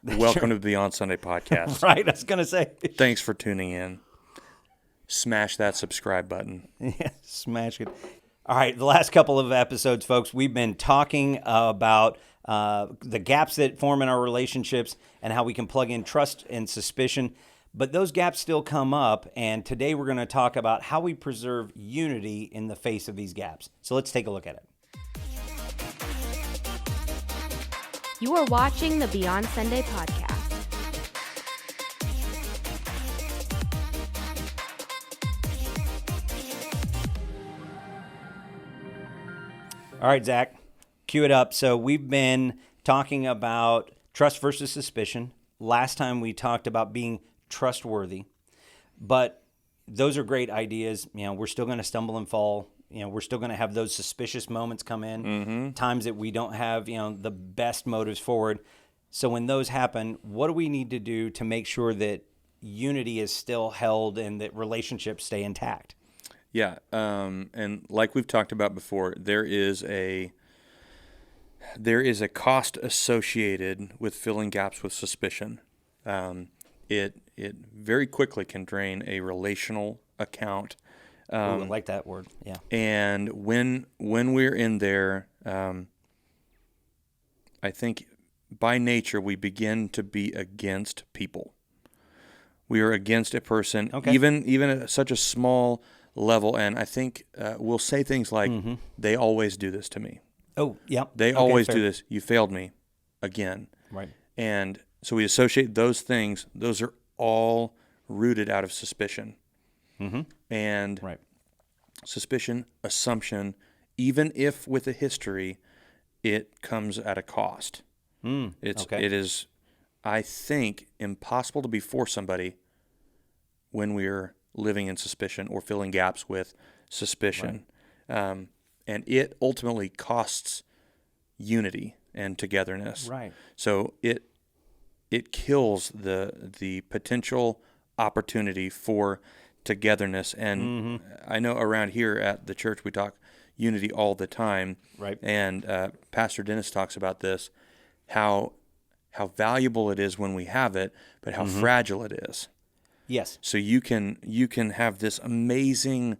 Welcome to the Beyond Sunday podcast. Right, I was going to say. Thanks for tuning in. Smash that subscribe button. Yeah, smash it. All right, the last couple of episodes, folks, we've been talking about the gaps that form in our relationships and how we can plug in trust and suspicion. But those gaps still come up, and today we're going to talk about how we preserve unity in the face of these gaps. So let's take a look at it. You are watching the Beyond Sunday podcast. All right, Zach, cue it up. So we've been talking about trust versus suspicion. Last time we talked about being trustworthy, but those are great ideas. You know, we're still going to stumble and fall. You know, we're still going to have those suspicious moments come in, times that we don't have, the best motives forward. So when those happen, what do we need to do to make sure that unity is still held and that relationships stay intact? Yeah, and like we've talked about before, there is a cost associated with filling gaps with suspicion. It very quickly can drain a relational account. Ooh, I like that word. Yeah. And when we're in there, I think by nature we begin to be against people. We are against a person, even at such a small level, and I think we'll say things like, "They always do this to me." Oh, yeah. They always do this. You failed me again. Right. And so we associate those things. Those are all rooted out of suspicion. And suspicion, assumption, even if with a history, it comes at a cost. It is, I think, impossible to be for somebody when we're living in suspicion or filling gaps with suspicion. And it ultimately costs unity and togetherness. Right. So it kills the potential opportunity for togetherness. And I know around here at the church we talk unity all the time. Right. And Pastor Dennis talks about this, how valuable it is when we have it, but how fragile it is. Yes. So you can have this amazing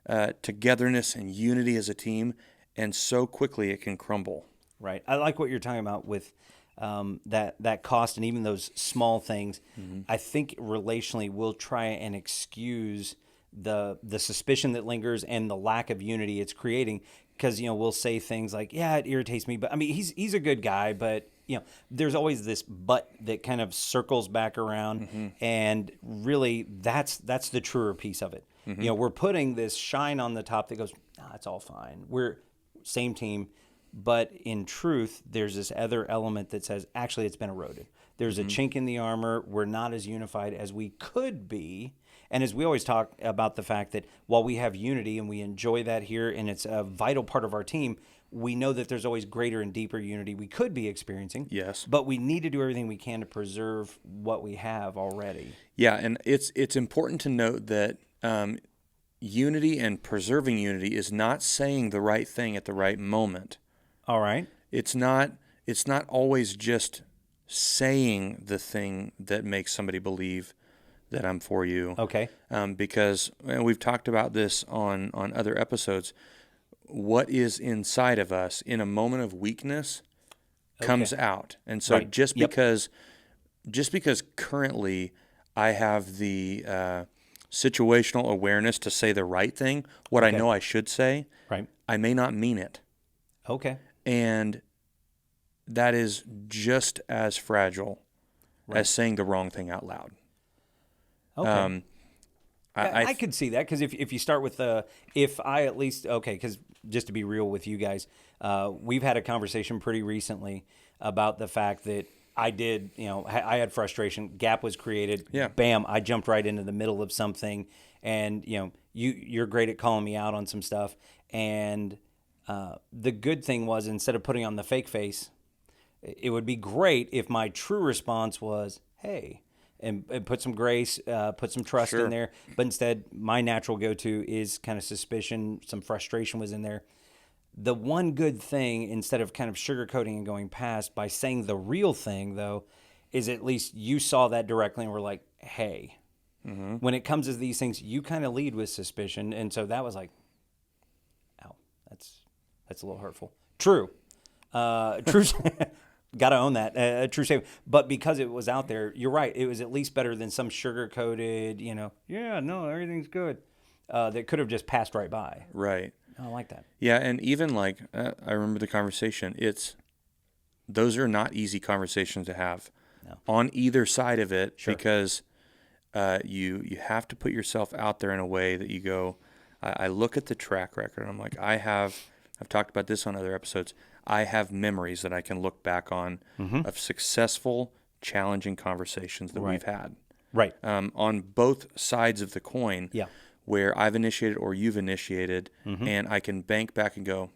togetherness and unity as a team, and so quickly it can crumble. Right. I like what you're talking about with that cost and even those small things. I think relationally we'll try and excuse the suspicion that lingers and the lack of unity it's creating, because we'll say things like, "Yeah, it irritates me, but I mean he's a good guy," but there's always this but that kind of circles back around, and really that's the truer piece of it. We're putting this shine on the top that goes, "Nah, it's all fine. We're same team." But in truth, there's this other element that says, actually, it's been eroded. There's a chink in the armor. We're not as unified as we could be. And as we always talk about the fact that while we have unity and we enjoy that here and it's a vital part of our team, we know that there's always greater and deeper unity we could be experiencing. Yes. But we need to do everything we can to preserve what we have already. Yeah, and it's important to note that unity and preserving unity is not saying the right thing at the right moment. All right. It's not always just saying the thing that makes somebody believe that I'm for you. Okay. Because we've talked about this on other episodes. What is inside of us in a moment of weakness comes out. And so just because currently I have the situational awareness to say the right thing, what I know I should say, I may not mean it. Okay. And that is just as fragile as saying the wrong thing out loud. Okay. I could see that, because if you start with because just to be real with you guys, we've had a conversation pretty recently about the fact that I did, I had frustration. Gap was created. Yeah. Bam! I jumped right into the middle of something, and you're great at calling me out on some stuff. And the good thing was, instead of putting on the fake face, it would be great if my true response was, "Hey," and put some grace, put some trust in there. But instead, my natural go-to is kind of suspicion. Some frustration was in there. The one good thing, instead of kind of sugarcoating and going past, by saying the real thing, though, is at least you saw that directly and were like, hey, when it comes to these things, you kind of lead with suspicion. And so that was like, ow, that's a little hurtful. True. True. Got to own that. True statement. But because it was out there, you're right. It was at least better than some sugar-coated, yeah, no, everything's good. That could have just passed right by. Right. I like that. Yeah, and even like I remember the conversation. Those are not easy conversations to have on either side of it, because you have to put yourself out there in a way that you go. I look at the track record and I'm like, I've talked about this on other episodes. I have memories that I can look back on of successful, challenging conversations that we've had. Right. On both sides of the coin. Yeah. Where I've initiated or you've initiated, and I can bank back and go,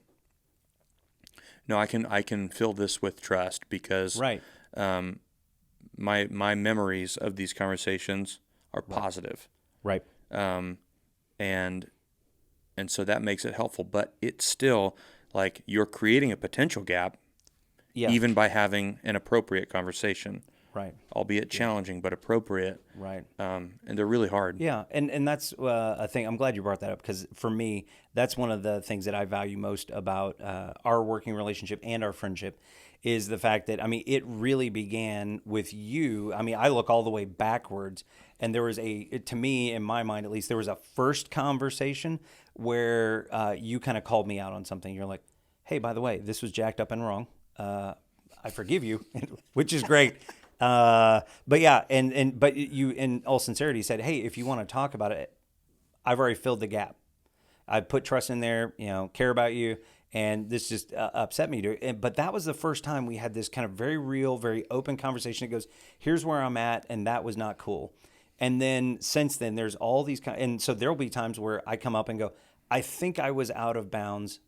no, I can fill this with trust, because my memories of these conversations are positive. Right. And so that makes it helpful, but it's still like you're creating a potential gap, even by having an appropriate conversation. Right. Albeit challenging, but appropriate. Right. And they're really hard. Yeah. And that's a thing. I'm glad you brought that up, because for me, that's one of the things that I value most about our working relationship and our friendship, is the fact that, it really began with you. I look all the way backwards, and there was to me, in my mind at least, there was a first conversation where you kind of called me out on something. You're like, hey, by the way, this was jacked up and wrong. I forgive you, which is great. But yeah, but you, in all sincerity, said, hey, if you want to talk about it, I've already filled the gap. I put trust in there, care about you, and this just upset me. But that was the first time we had this kind of very real, very open conversation. It goes, here's where I'm at, and that was not cool. And then since then, there's all these and so there'll be times where I come up and go, I think I was out of bounds.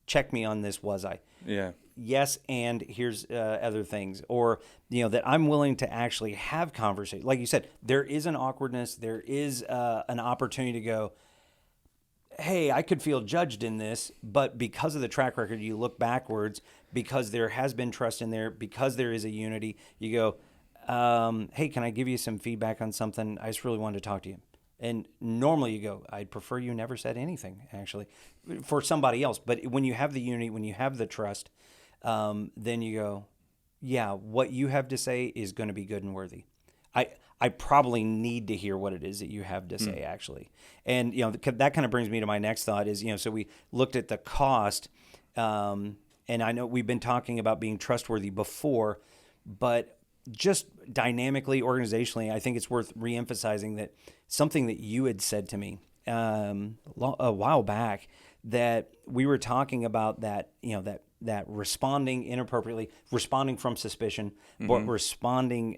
Check me on this. Was I? Yeah. Yes, and here's other things, or that I'm willing to actually have conversation. Like you said, there is an awkwardness. There is an opportunity to go, hey, I could feel judged in this, but because of the track record, you look backwards, because there has been trust in there, because there is a unity. You go, hey, can I give you some feedback on something? I just really wanted to talk to you. And normally you go, I'd prefer you never said anything, actually, for somebody else. But when you have the unity, when you have the trust, then you go, yeah, what you have to say is going to be good and worthy. I probably need to hear what it is that you have to say, actually. And, that kind of brings me to my next thought is, so we looked at the cost, and I know we've been talking about being trustworthy before, but just dynamically, organizationally, I think it's worth reemphasizing that something that you had said to me a while back, that we were talking about that, that responding inappropriately, responding from suspicion, but responding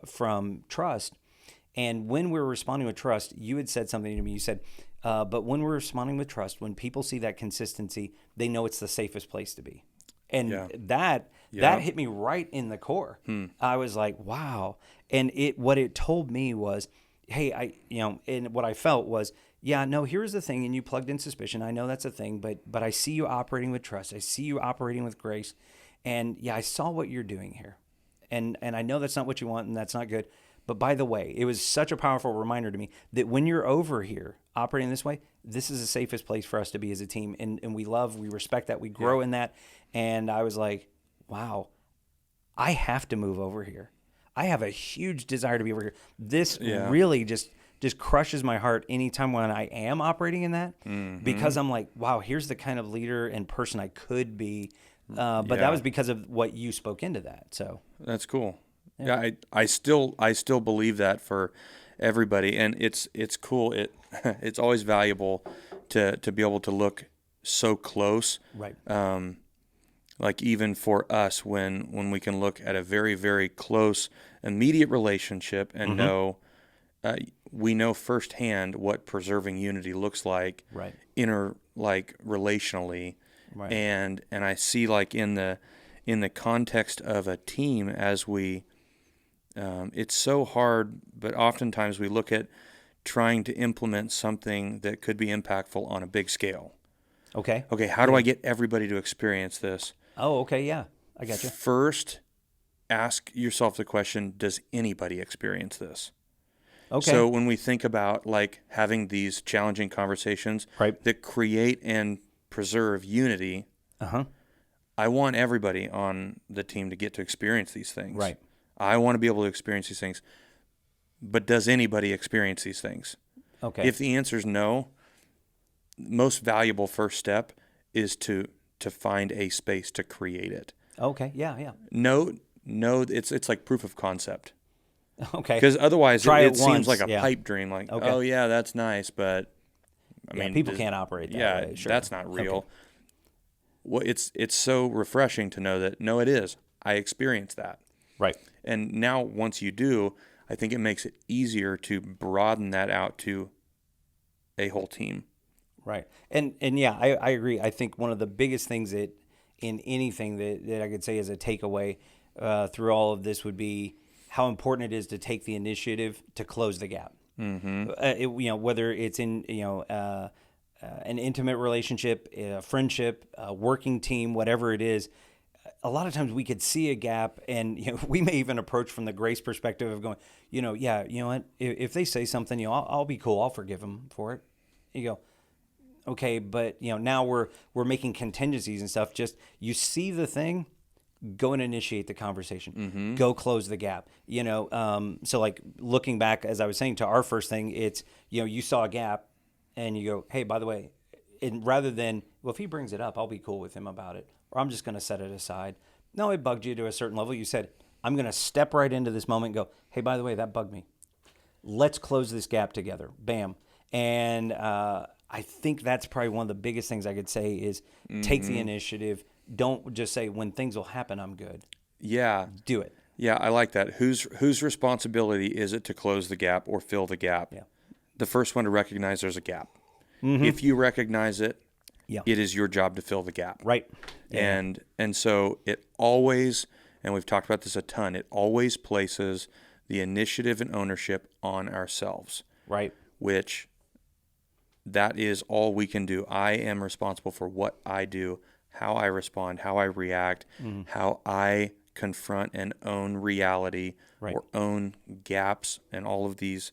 from trust. And when we're responding with trust, you had said something to me. You said, but when we're responding with trust, when people see that consistency, they know it's the safest place to be. And that hit me right in the core. I was like, wow. And what it told me was, hey, and what I felt was, yeah, no, here's the thing. And you plugged in suspicion. I know that's a thing, but I see you operating with trust. I see you operating with grace. And yeah, I saw what you're doing here. And I know that's not what you want, and that's not good. But by the way, it was such a powerful reminder to me that when you're over here operating this way, this is the safest place for us to be as a team. And we respect that. We grow in that. And I was like, wow, I have to move over here. I have a huge desire to be over here. This really just crushes my heart anytime when I am operating in that, because I'm like, wow, here's the kind of leader and person I could be. But that was because of what you spoke into that. So that's cool. Yeah, I still believe that for everybody, and it's cool. It's always valuable to be able to look so close. Right. Like even for us, when we can look at a very, very close, immediate relationship and know, we know firsthand what preserving unity looks like, right? Relationally, right? And I see like in the context of a team, as we, it's so hard, but oftentimes we look at trying to implement something that could be impactful on a big scale. Okay, how do I get everybody to experience this? Oh, okay, yeah, I got you. First, ask yourself the question, does anybody experience this? Okay. So when we think about like having these challenging conversations Right. that create and preserve unity, I want everybody on the team to get to experience these things. Right. I want to be able to experience these things. But does anybody experience these things? Okay. If the answer is no, most valuable first step is to find a space to create it. Okay. Yeah. Yeah. No, it's like proof of concept. Okay. Because otherwise Try it it seems once, like a yeah. pipe dream. Like, Okay. oh yeah, that's nice, but I Yeah, mean, people can't operate that yeah, way. Sure. that's not real. Okay. Well, it's so refreshing to know that no, it is. I experienced that. Right. And now once you do, I think it makes it easier to broaden that out to a whole team. Right. And yeah, I agree. I think one of the biggest things that in anything that I could say as a takeaway through all of this would be how important it is to take the initiative to close the gap. Mm-hmm. Whether it's in an intimate relationship, a friendship, a working team, whatever it is. A lot of times we could see a gap, and we may even approach from the grace perspective of going, yeah, you know what? If they say something, I'll be cool. I'll forgive them for it. You go, okay, but now we're making contingencies and stuff. Just you see the thing, go and initiate the conversation. Mm-hmm. Go close the gap. So like looking back, as I was saying to our first thing, it's you saw a gap, and you go, hey, by the way, and rather than if he brings it up, I'll be cool with him about it, or I'm just going to set it aside. No, it bugged you to a certain level. You said, I'm going to step right into this moment and go, hey, by the way, that bugged me. Let's close this gap together. Bam. And I think that's probably one of the biggest things I could say is take the initiative. Don't just say when things will happen, I'm good. Yeah. Do it. Yeah, I like that. Whose responsibility is it to close the gap or fill the gap? Yeah. The first one to recognize there's a gap. Mm-hmm. If you recognize it, it is your job to fill the gap. Right. Yeah. And so it always, and we've talked about this a ton, it always places the initiative and ownership on ourselves. Right. Which that is all we can do. I am responsible for what I do, how I respond, how I react, how I confront and own reality or own gaps and all of these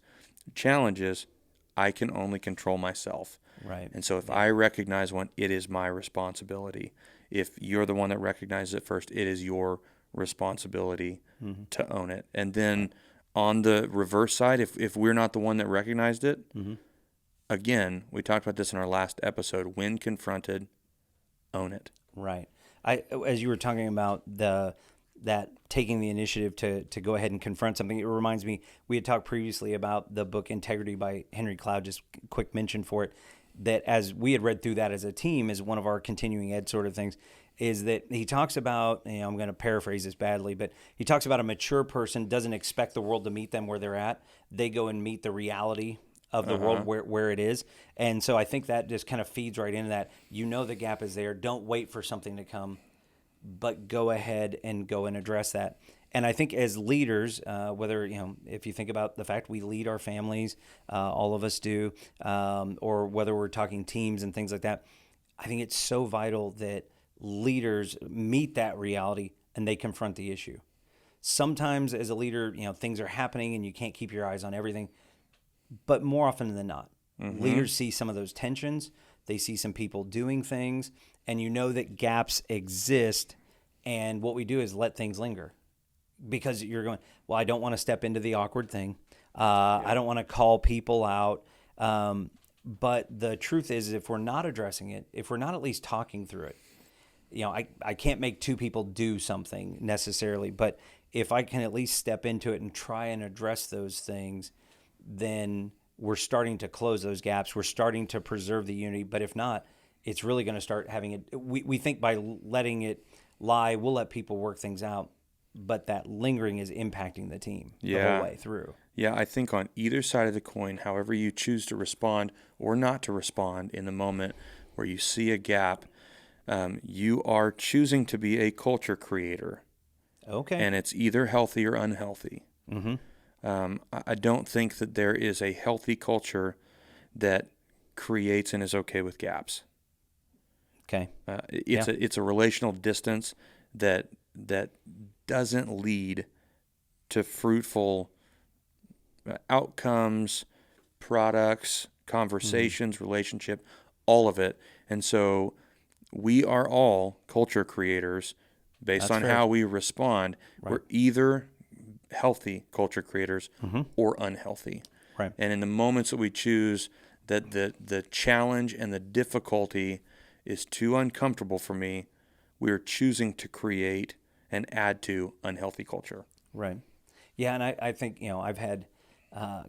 challenges. I can only control myself. Right. And so if I recognize one, it is my responsibility. If you're the one that recognizes it first, it is your responsibility to own it. And then on the reverse side, if we're not the one that recognized it, again, we talked about this in our last episode, when confronted, own it. Right. As you were talking about that taking the initiative to go ahead and confront something, it reminds me, we had talked previously about the book Integrity by Henry Cloud, just quick mention for it, that as we had read through that as a team, as one of our continuing ed sort of things, is that he talks about, I'm going to paraphrase this badly, but he talks about a mature person doesn't expect the world to meet them where they're at. They go and meet the reality of the world where it is. And so I think that just kind of feeds right into that. The gap is there. Don't wait for something to come, but go ahead and go and address that. And I think as leaders, whether, if you think about the fact we lead our families, all of us do, or whether we're talking teams and things like that, I think it's so vital that leaders meet that reality and they confront the issue. Sometimes as a leader, things are happening and you can't keep your eyes on everything, but more often than not, leaders see some of those tensions. They see some people doing things, and that gaps exist. And what we do is let things linger, because you're going, well, I don't want to step into the awkward thing. I don't want to call people out. But the truth is, if we're not addressing it, if we're not at least talking through it, I can't make two people do something necessarily, but if I can at least step into it and try and address those things, then we're starting to close those gaps. We're starting to preserve the unity. But if not, it's really going to start having it. We think by letting it lie, we'll let people work things out. But that lingering is impacting the team the whole way through. Yeah, I think on either side of the coin, however you choose to respond or not to respond in the moment where you see a gap, you are choosing to be a culture creator. Okay. And it's either healthy or unhealthy. Mm-hmm. I don't think that there is a healthy culture that creates and is okay with gaps. Okay. It's a relational distance that doesn't lead to fruitful outcomes, products, conversations, relationship, all of it. And so we are all culture creators based That's on fair. how we respond. Right. We're either healthy culture creators or unhealthy. Right. And in the moments that we choose that the challenge and the difficulty is too uncomfortable for me, we are choosing to create and add to unhealthy culture. Right. Yeah, and I think, I've had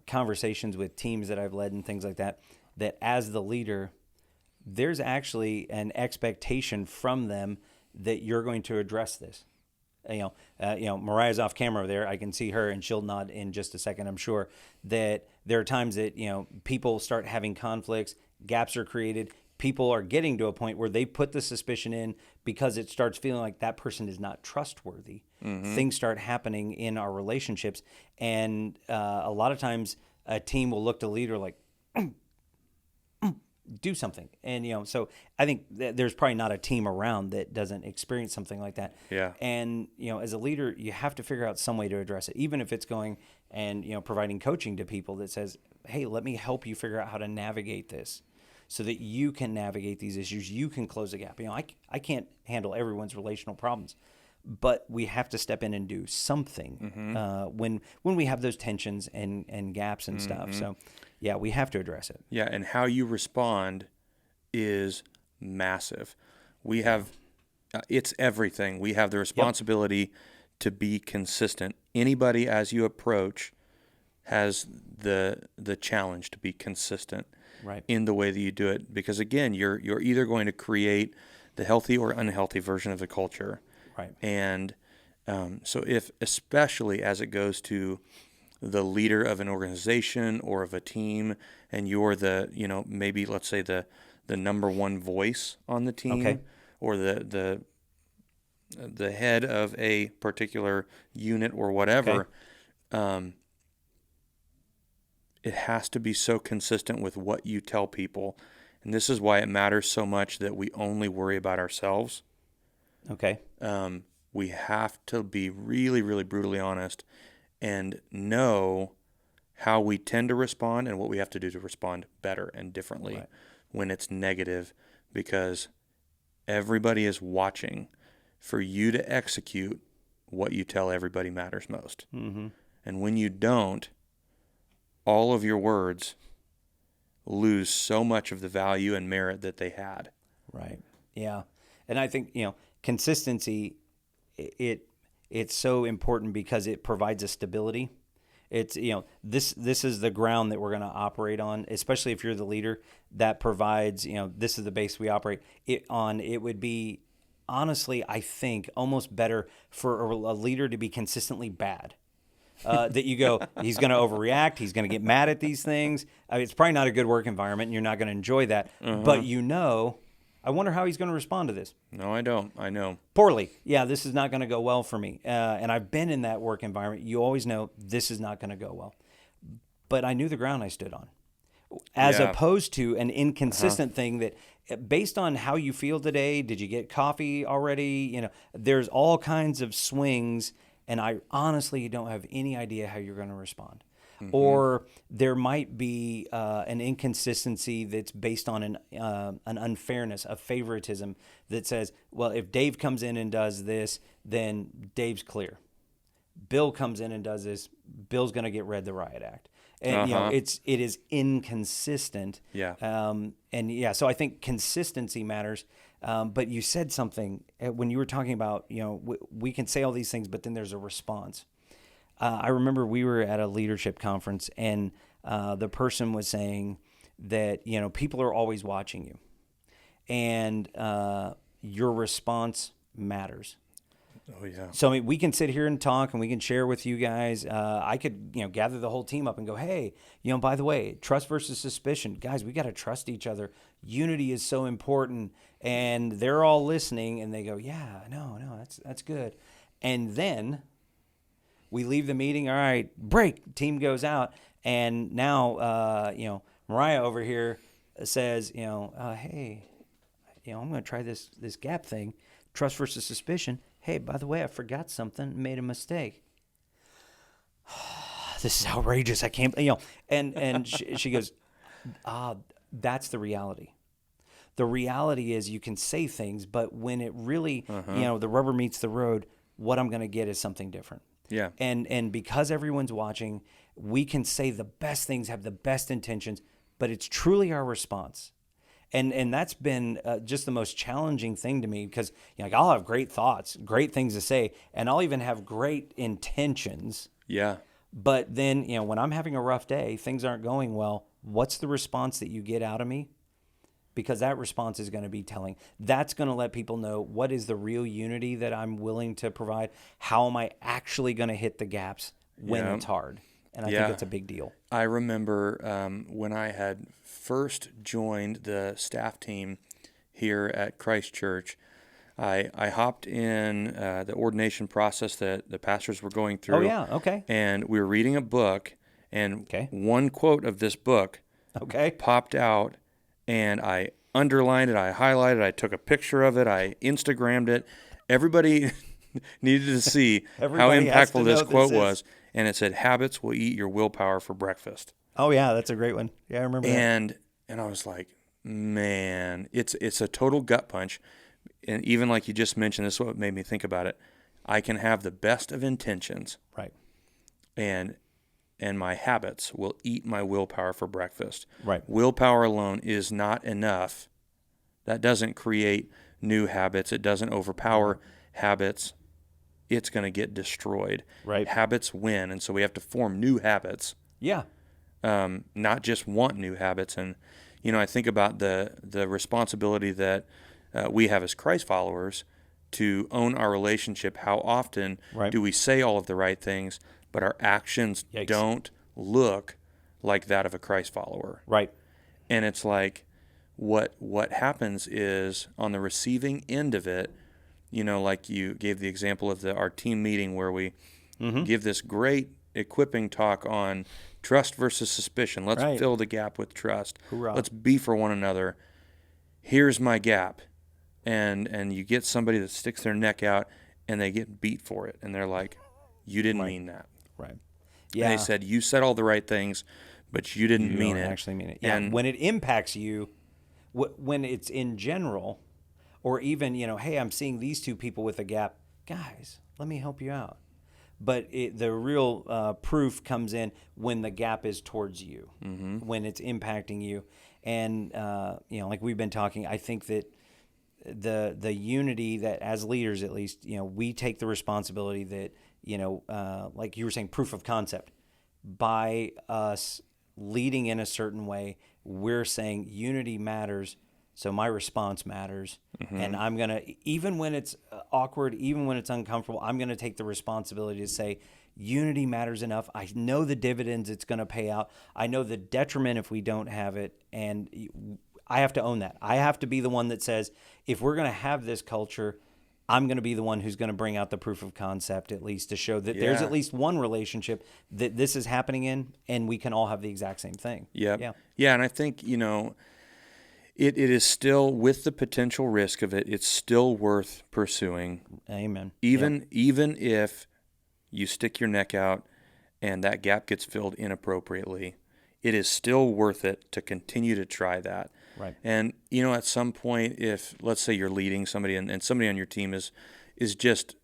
conversations with teams that I've led and things like that, that as the leader, there's actually an expectation from them that you're going to address this. Mariah's off camera over there. I can see her, and she'll nod in just a second. I'm sure that there are times that people start having conflicts, gaps are created. People are getting to a point where they put the suspicion in because it starts feeling like that person is not trustworthy. Things start happening in our relationships, and a lot of times a team will look to the leader like, do something. And, so I think that there's probably not a team around that doesn't experience something like that. Yeah. And, as a leader, you have to figure out some way to address it, even if it's going and, providing coaching to people that says, hey, let me help you figure out how to navigate this so that you can navigate these issues. You can close the gap. I can't handle everyone's relational problems, but we have to step in and do something when we have those tensions and gaps and stuff. So, yeah, we have to address it. Yeah, and how you respond is massive. We have, it's everything. We have the responsibility to be consistent. Anybody, as you approach, has the challenge to be consistent in the way that you do it. Because again, you're either going to create the healthy or unhealthy version of the culture. Right. And so especially as it goes to the leader of an organization or of a team, and you're maybe let's say the number one voice on the team, or the head of a particular unit or whatever, it has to be so consistent with what you tell people. And this is why it matters so much that we only worry about ourselves. Okay. We have to be really, really brutally honest and know how we tend to respond and what we have to do to respond better and differently when it's negative, because everybody is watching for you to execute what you tell everybody matters most. And when you don't, all of your words lose so much of the value and merit that they had. Right. Yeah. And I think, consistency, it's so important because it provides a stability. It's, this is the ground that we're going to operate on, especially if you're the leader. That provides, this is the base we operate it on. It would be, honestly, I think, almost better for a leader to be consistently bad. That you go, he's going to overreact. He's going to get mad at these things. I mean, it's probably not a good work environment, and you're not going to enjoy that. But I wonder how he's going to respond to this. No, I don't. I know. Poorly. Yeah, this is not going to go well for me. And I've been in that work environment. You always know this is not going to go well. But I knew the ground I stood on. As opposed to an inconsistent thing that, based on how you feel today, did you get coffee already? There's all kinds of swings, and I honestly don't have any idea how you're going to respond. Or there might be an inconsistency that's based on an unfairness, a favoritism that says, well, if Dave comes in and does this, then Dave's clear. Bill comes in and does this, Bill's going to get read the riot act. And it is inconsistent. Yeah. So I think consistency matters. But you said something when you were talking about, we can say all these things, but then there's a response. I remember we were at a leadership conference, and the person was saying that, people are always watching you, and your response matters. Oh, yeah. So, we can sit here and talk, and we can share with you guys. I could, gather the whole team up and go, hey, by the way, trust versus suspicion. Guys, we got to trust each other. Unity is so important. And they're all listening, and they go, yeah, no, that's good. And then we leave the meeting. All right, break. Team goes out, and now, Mariah over here says, hey, I'm going to try this gap thing, trust versus suspicion. hey, by the way, I forgot something, made a mistake. This is outrageous. I can't, and she goes, that's the reality. The reality is you can say things, but when it really, the rubber meets the road, what I'm going to get is something different. Yeah. And because everyone's watching, we can say the best things, have the best intentions, but it's truly our response. And that's been just the most challenging thing to me, because I'll have great thoughts, great things to say, and I'll even have great intentions. Yeah. But then, when I'm having a rough day, things aren't going well, what's the response that you get out of me? Because that response is going to be telling. That's going to let people know what is the real unity that I'm willing to provide. How am I actually going to hit the gaps when it's hard? And I think it's a big deal. I remember when I had first joined the staff team here at Christ Church, I hopped in the ordination process that the pastors were going through. Oh, yeah, okay. And we were reading a book, and one quote of this book popped out, and I underlined it, I highlighted it, I took a picture of it, I Instagrammed it. Everybody needed to see how impactful this quote was. And it said, "Habits will eat your willpower for breakfast." Oh, yeah, that's a great one. Yeah, I remember that. And I was like, man, it's a total gut punch. And even like you just mentioned, this is what made me think about it. I can have the best of intentions. Right. And my habits will eat my willpower for breakfast. Right. Willpower alone is not enough. That doesn't create new habits. It doesn't overpower habits. It's going to get destroyed. Right. Habits win, and so we have to form new habits. Yeah. Not just want new habits. And I think about the responsibility that we have as Christ followers to own our relationship. How often do we say all of the right things, but our actions don't look like that of a Christ follower? Right. And it's like what happens is on the receiving end of it, like you gave the example of our team meeting where we give this great equipping talk on trust versus suspicion. Let's fill the gap with trust. Hoorah. Let's be for one another. Here's my gap. And you get somebody that sticks their neck out and they get beat for it. And they're like, you didn't mean that. Right. Yeah. And they said, you said all the right things, but you didn't mean it. Actually mean it. Yeah. And when it impacts you, when it's in general, or even, hey, I'm seeing these two people with a gap. Guys, let me help you out. But the real proof comes in when the gap is towards you, when it's impacting you. And, like we've been talking, I think that the unity that as leaders, at least, we take the responsibility that, like you were saying, proof of concept. By us leading in a certain way, we're saying unity matters. So my response matters, and I'm going to, even when it's awkward, even when it's uncomfortable, I'm going to take the responsibility to say, unity matters enough. I know the dividends it's going to pay out. I know the detriment if we don't have it, and I have to own that. I have to be the one that says, if we're going to have this culture, I'm going to be the one who's going to bring out the proof of concept, at least to show that there's at least one relationship that this is happening in, and we can all have the exact same thing. Yeah, and I think, It is still, with the potential risk of it, it's still worth pursuing. Amen. Even if you stick your neck out and that gap gets filled inappropriately, it is still worth it to continue to try that. Right. And, at some point, if, let's say you're leading somebody and somebody on your team is just,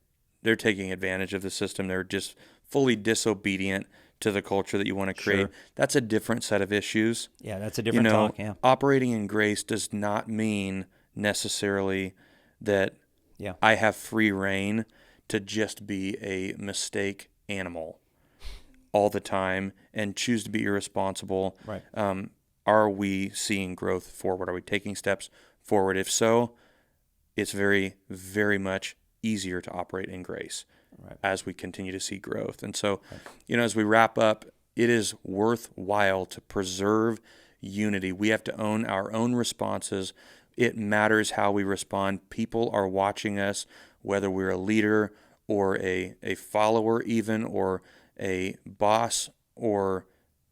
they're taking advantage of the system, they're just fully disobedient to the culture that you want to create. Sure. That's a different set of issues. Yeah, that's a different talk. Yeah. Operating in grace does not mean necessarily that I have free reign to just be a mistake animal all the time and choose to be irresponsible. Right. Are we seeing growth forward? Are we taking steps forward? If so, it's very, very much easier to operate in grace. Right. As we continue to see growth. And so, as we wrap up, it is worthwhile to preserve unity. We have to own our own responses. It matters how we respond. People are watching us, whether we're a leader or a follower even, or a boss or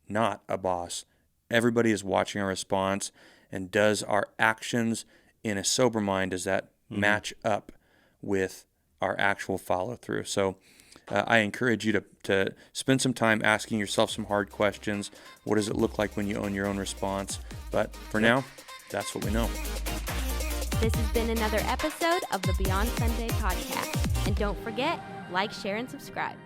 not a boss. Everybody is watching our response. And does our actions in a sober mind, does that match up with our actual follow through. So I encourage you to spend some time asking yourself some hard questions. What does it look like when you own your own response? But for now, that's what we know. This has been another episode of the Beyond Sunday podcast. And don't forget, like, share, and subscribe.